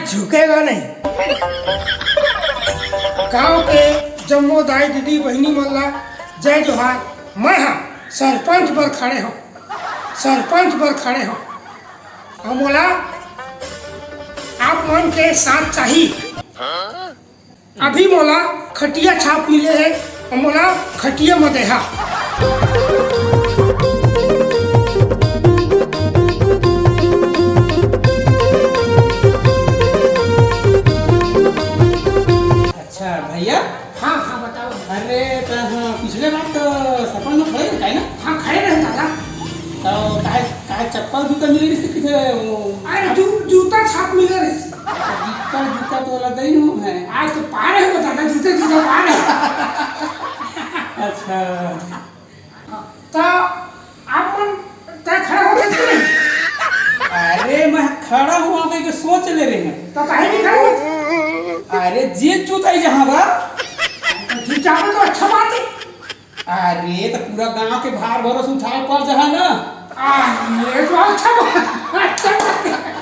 झुकेगा नहीं। गांव के जम्मो दाई दीदी बहनी मल्ला जय जोहार। मैं हाँ सरपंच पर खड़े हो, सरपंच पर खड़े हो। हम बोला आप मन के साथ चाहिए। अभी मोला खटिया छाप मिले है, हम बोला खटिया मदेहा। अच्छा भैया। हाँ हाँ बताओ। अरे तो हाँ पिछले बार तो सरपंच में खड़े थे ना? हाँ खड़े रहे दादा। तो काहे चप्पल जूता मिले नहीं किथे? अरे जूता छाप मिले रहे। जूता जूता तो लगा ही नहीं है। आज तो पा रहे हो दादा, जूते जूता पा रहे। अच्छा तो आप मन तय खड़ा हो गए नहीं? अरे मैं खड़ा हुआ के सोच ले रहे हैं। तो कहीं नहीं खड़े हो? अरे जे जूता ही जहाँ बा जूता में तो अच्छा बात है। अरे तो पूरा गांव के भार भरोस उठाए पड़ जहाँ ना। ये तो अच्छा बात है।